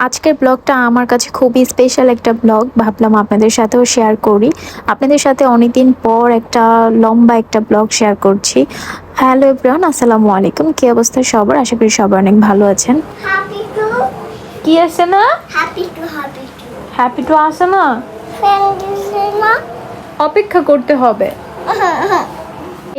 আজকের ব্লগটা আমার কাছে খুবই স্পেশাল একটা ব্লগ। ভাবলাম আপনাদের সাথেও শেয়ার করি। আপনাদের সাথে অনেকদিন পর একটা লম্বা একটা ব্লগ শেয়ার করছি। হ্যালো এভরিওয়ান, আসসালামু আলাইকুম। কি অবস্থা সবার? আশা করি সবাই অনেক ভালো আছেন। Happy to, কি আছে না? happy to. হ্যাপি টু আসে না, Friend is na. অপেক্ষা করতে হবে।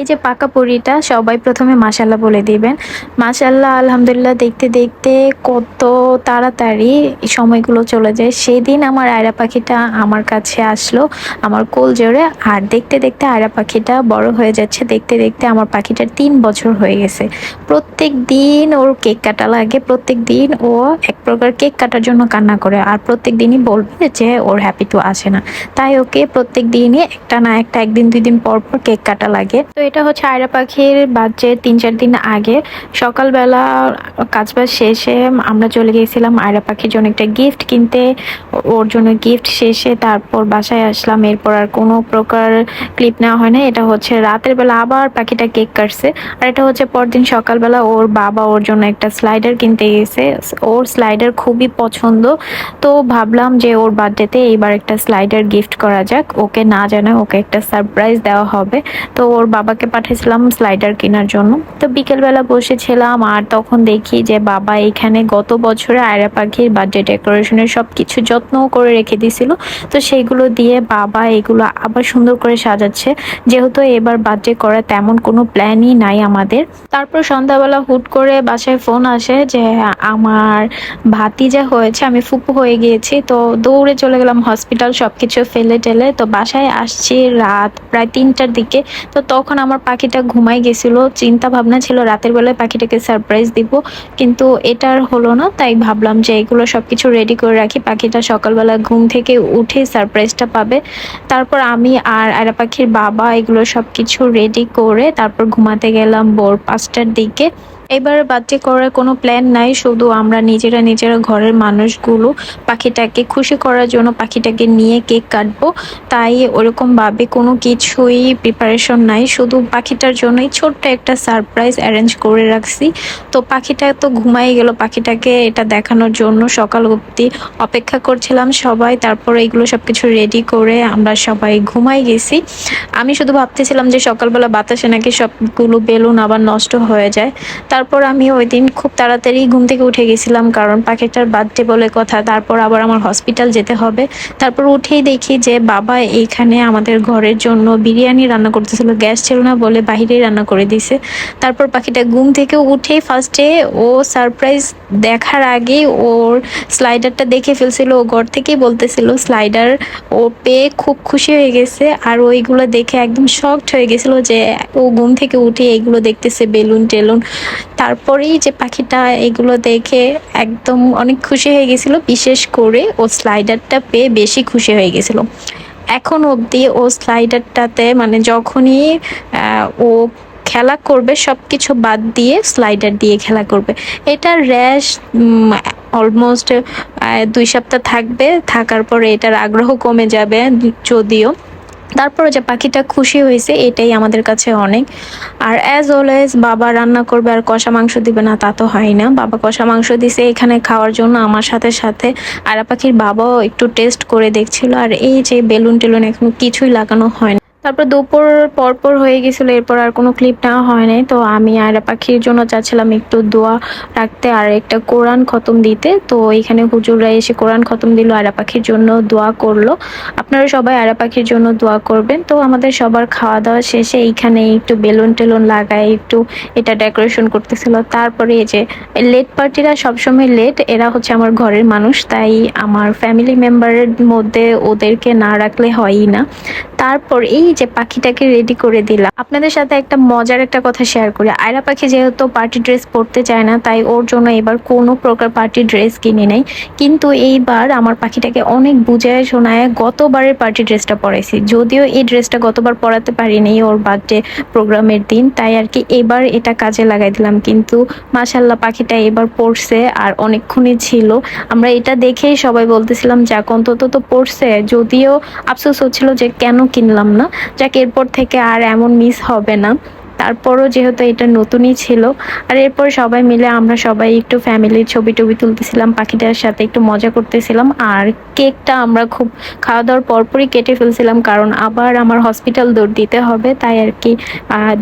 এই যে পাকা পরিটা সবাই প্রথমে মাশাল্লাহ বলে দিবেন। মাশাল্লাহ, আলহামদুলিল্লাহ, দেখতে দেখতে কত তাড়াতাড়ি সময়গুলো চলে যায়। সেদিন আমার আয়রা পাখিটা আমার কাছে আসলো, আমার কোল জোরে। আর দেখতে দেখতে আয়রা পাখিটা বড় হয়ে যাচ্ছে। দেখতে দেখতে আমার পাখিটার 3 বছর হয়ে গেছে। প্রত্যেক দিন ওর কেক কাটা লাগে, প্রত্যেক দিন ও এক প্রকার কেক কাটার জন্য কান্না করে। আর প্রত্যেক দিনই বলবে যে ওর হ্যাপি টু আসে না, তাই ওকে প্রত্যেক দিনই একটা না একটা, একদিন 2 দিন পর পর কেক কাটা লাগে। তো এটা হচ্ছে আয়রা পাখির বাচ্চা 3-4 দিন আগে সকালবেলা কাজবাজ শেষে আমরা চলে গিয়েছিলাম আয়রা পাখির জন্য একটা গিফট কিনতে। ওর জন্য গিফট শেষে তারপর বাসায় আসলাম। এরপর আর কোনো প্রকার ক্লিপ নেওয়া হয় না। এটা হচ্ছে রাতের বেলা আবার পাখিটা কেক কাটছে। আর এটা হচ্ছে পরদিন সকালবেলা ওর বাবা ওর জন্য একটা স্লাইডার কিনতে গেছে। ওর স্লাইডার খুবই পছন্দ, তো ভাবলাম যে ওর বার্থডেতে এইবার একটা স্লাইডার গিফট করা যাক। ওকে না জানায় ওকে একটা সারপ্রাইজ দেওয়া হবে। তো ওর বাবাকে পাঠিয়েছিলাম স্লাইডার কেনার জন্য। তো বিকেলবেলা বসেছিলাম আর তখন দেখি যে বাবা এখানে গত বছরে আয়রা পাখির বার্থডে ডেকোরেশনের সব কিছু যত্ন করে রেখে দিয়েছিল। তো সেইগুলো দিয়ে বাবা এগুলো আবার সুন্দর করে সাজাচ্ছে, যেহেতু এবার বার্থডে করার তেমন কোনো প্ল্যানই নাই আমাদের। তারপর সন্ধ্যাবেলা হুট করে বাসায় ফোন আসে যে আমার ভাতিজা হয়েছে, আমি ফুপু হয়ে গিয়েছি। তো দৌড়ে চলে গেলাম হসপিটাল, সবকিছু ফেলে টেলে। তো বাসায় আসছি রাত প্রায় 3টার দিকে। তো তখন আমার পাখিটা ঘুমাই গেছিল। চিন্তা ভাবনা ছিল রাতের বেলায় পাখিটাকে সারপ্রাইজ দিব, কিন্তু এটার হলো না। তাই ভাবলাম যে এগুলো সবকিছু রেডি করে রাখি, পাখিটা সকালবেলা ঘুম থেকে উঠে সারপ্রাইজটা পাবে। তারপর আমি আর আয়রা পাখির বাবা এগুলো সবকিছু রেডি করে তারপর ঘুমাতে গেলাম ভোর 5টার দিকে। এবার বার্থডে করার কোনো প্ল্যান নাই, শুধু আমরা নিজেরা ঘরের মানুষগুলো পাখিটাকে খুশি করার জন্য পাখিটাকে নিয়ে কেক কাটবো। তাই ওরকম ভাবে কোনো কিছুই প্রিপারেশন নাই, শুধু পাখিটার জন্যই ছোট্ট একটা সারপ্রাইজ অ্যারেঞ্জ করে রাখছি। তো পাখিটা তো ঘুমাই গেল, পাখিটাকে এটা দেখানোর জন্য সকাল অবধি অপেক্ষা করছিলাম সবাই। তারপর এগুলো সবকিছু রেডি করে আমরা সবাই ঘুমাই গেছি। আমি শুধু ভাবতেছিলাম যে সকালবেলা বাতাসে নাকি সবগুলো বেলুন আবার নষ্ট হয়ে যায়। তারপর আমি ওই দিন খুব তাড়াতাড়ি ঘুম থেকে উঠে গেছিলাম, কারণ পাখিটার বার্থডে বলে কথা। তারপর আবার আমার হসপিটাল যেতে হবে। তারপর উঠেই দেখি যে বাবা এইখানে আমাদের ঘরের জন্য বিরিয়ানি রান্না করতেছিল, গ্যাস ছিল না বলে বাহিরেই রান্না করে দিছে। তারপর পাখিটা ঘুম থেকে উঠেই ফার্স্টে ও সারপ্রাইজ দেখার আগে ওর স্লাইডারটা দেখে ফেলছিল। ও ঘর থেকেই বলতেছিল স্লাইডার ও পেয়ে খুব খুশি হয়ে গেছে। আর ওইগুলো দেখে একদম শকড হয়ে গেছিল যে ও ঘুম থেকে উঠে এইগুলো দেখতেছে, বেলুন টেলুন। তারপরেই যে পাখিটা এগুলো দেখে একদম অনেক খুশি হয়ে গেছিল, বিশেষ করে ও স্লাইডারটা পেয়ে বেশি খুশি হয়ে গেছিল। এখন অবধি ও স্লাইডারটাতে মানে যখনই ও খেলা করবে সবকিছু বাদ দিয়ে স্লাইডার দিয়ে খেলা করবে। এটা র্যাশ অলমোস্ট 2 সপ্তাহ থাকবে, থাকার পরে এটার আগ্রহ কমে যাবে যদিও। তারপরে যে পাখিটা খুশি হয়েছে এটাই আমাদের কাছে অনেক। আর অ্যাজ অলওয়েজ বাবা রান্না করবে আর কষা মাংস দিবে না তা তো হয় না। বাবা কষা মাংস দিছে এখানে খাওয়ার জন্য, আমার সাথে সাথে আয়রা পাখির বাবাও একটু টেস্ট করে দেখছিল। আর এই যে বেলুন টেলুন এখনো কিছুই লাগানো হয় না। তারপর দুপুর পরপর হয়ে গেছিল, এরপর আর কোনো ক্লিপ নেওয়া হয় নাই। তো আমি আয়রা পাখির জন্য চাচ্ছিলাম একটু দোয়া রাখতে আর একটা কোরআন খতম দিতে। তো এখানে হুজুররা এসে কোরআন খতম দিল, আয়রা পাখির জন্য দোয়া করলো। আপনারা সবাই আয়রা পাখির জন্য দোয়া করবেন। তো আমাদের সবার খাওয়া দাওয়া শেষে এইখানে একটু বেলুন টেলুন লাগায় একটু এটা ডেকোরেশন করতেছিল। তারপরে এই যে লেট পার্টিরা সবসময় লেট, এরা হচ্ছে আমার ঘরের মানুষ, তাই আমার ফ্যামিলি মেম্বারের মধ্যে ওদেরকে না রাখলে হয়ই না। তারপর এই যে পাখিটাকে রেডি করে দিলাম। আপনাদের সাথে একটা মজার একটা কথা শেয়ার করি। আয়রা পাখি যেহেতু পার্টি ড্রেস পরতে চায় না, তাই ওর জন্য এবার কোনো প্রকার পার্টি ড্রেস কিনে নেই। কিন্তু এইবার আমার পাখিটাকে অনেক বুঝায় শোনায় গতবারের পার্টি ড্রেসটা পরাইছি, যদিও এই ড্রেসটা গতবার পরাতে পারিনি ওর বার্থডে প্রোগ্রামের দিন, তাই আর কি এবার এটা কাজে লাগাই দিলাম। কিন্তু মাশাল্লাহ পাখিটা এবার পরছে আর অনেকক্ষণই ছিল। আমরা এটা দেখেই সবাই বলতেছিলাম যাক অন্তত তো পরছে, যদিও আফসোস হচ্ছিল যে কেন কিনলাম না। যাক এরপর থেকে আর এমন মিস হবে না। তারপরও যেহেতু এটা নতুনই ছিল। আর এরপর সবাই মিলে আমরা সবাই একটু ফ্যামিলির ছবি টবি তুলতেছিলাম, পাখিটার সাথে একটু মজা করতেছিলাম। আর কেকটা আমরা খুব খাওয়া দাওয়ার পরপরই কেটে ফেলছিলাম, কারণ আবার আমার হসপিটাল দৌড় দিতে হবে, তাই আর কি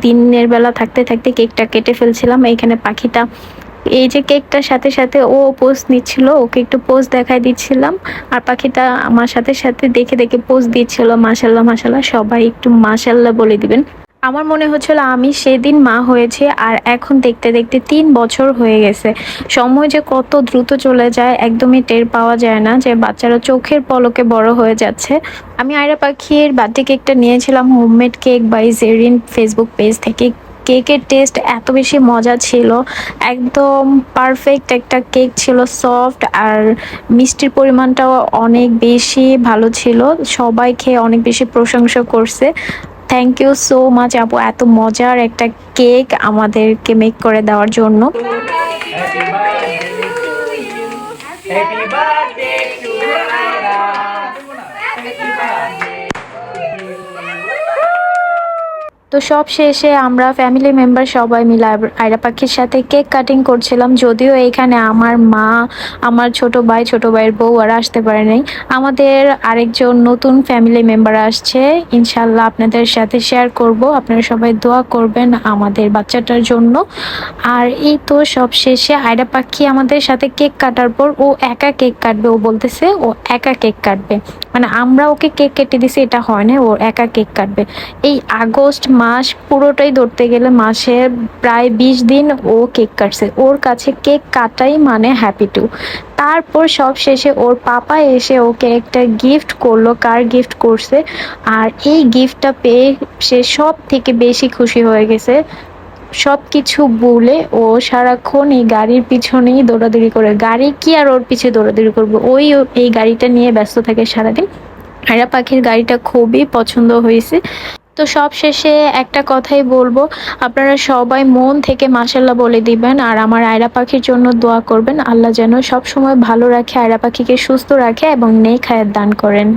দিনের বেলা থাকতে থাকতে কেকটা কেটে ফেলছিলাম। এইখানে পাখিটা এই যে কেকটার সাথে সাথে ও পোজ নিচ্ছিল, ওকে একটু পোজ দেখাই দিচ্ছিলাম, আর পাখিটা আমার সাথে সাথে দেখে দেখে পোজ দিচ্ছিল। মাশাল্লাহ মাশাল্লাহ, সবাই একটু মাশাল্লাহ বলে দিবেন। আমার মনে হচ্ছিল আমি সেদিন মা হয়েছে, আর এখন দেখতে দেখতে 3 বছর হয়ে গেছে। সময় যে কত দ্রুত চলে যায় একদমই টের পাওয়া যায় না, যে বাচ্চারা চোখের পলকে বড় হয়ে যাচ্ছে। আমি আয়রা পাখির বার্থডে কেকটা নিয়েছিলাম homemade cake by Zerin Facebook page থেকে। কেকের টেস্ট এত বেশি মজা ছিল, একদম পারফেক্ট একটা কেক ছিল, সফট, আর মিষ্টির পরিমাণটাও অনেক বেশি ভালো ছিল। সবাই খেয়ে অনেক বেশি প্রশংসা করছে। থ্যাংক ইউ সো মাচ আপু, এত মজার একটা কেক আমাদেরকে মেক করে দেওয়ার জন্য। Happy birthday to you. Happy birthday to Ira. Happy birthday. তো সব শেষে আমরা ফ্যামিলি মেম্বার সবাই মিলে আয়রা পাখির সাথে কেক কাটিং করছিলাম। যদিও এখানে আমার মা, আমার ছোট ভাই, ছোট ভাইয়ের বউ আর আসতে পারে নাই। আমাদের আরেকজন নতুন ফ্যামিলি মেম্বার আসছে, ইনশাল্লাহ আপনাদের সাথে শেয়ার করব। আপনারা সবাই দোয়া করবেন আমাদের বাচ্চাটার জন্য। আর এই তো সব শেষে আয়রা পাখি আমাদের সাথে কেক কাটার পর ও একা কেক কাটবে, ও বলতেছে ও একা কেক কাটবে, মানে আমরা ওকে কেক কেটে দিছি এটা হয় না, ও একা কেক কাটবে। এই আগস্ট মাস পুরোটাই ধরতে গেলে মাসের প্রায় 20 দিন ও কেক কাটছে। ওর কাছে কেক কাটাই মানে হ্যাপি টু। তারপর সব শেষে ওর পাপা এসে ওকে একটা গিফট করলো, কার গিফট করছে, আর এই গিফটটা পেয়ে সে সব থেকে বেশি খুশি হয়ে গেছে। সব কিছু বলে ও সারাক্ষণ এই গাড়ির পিছনেই দৌড়াদৌড়ি করে। গাড়ি কি আর ওর পিছে দৌড়াদৌড়ি করবো, এই গাড়িটা নিয়ে ব্যস্ত থাকে সারাদিন। আয়রা পাখির গাড়িটা খুবই পছন্দ হয়েছে। তো সব শেষে একটা কথাই বলবো, আপনারা সবাই মন থেকে মাশাল্লাহ বলে দিবেন, আর আমার আয়রা পাখির জন্য দোয়া করবেন। আল্লাহ যেন সব সময় ভালো রাখে, আয়রা পাখিকে সুস্থ রাখে এবং নেক হায়াত দান করেন।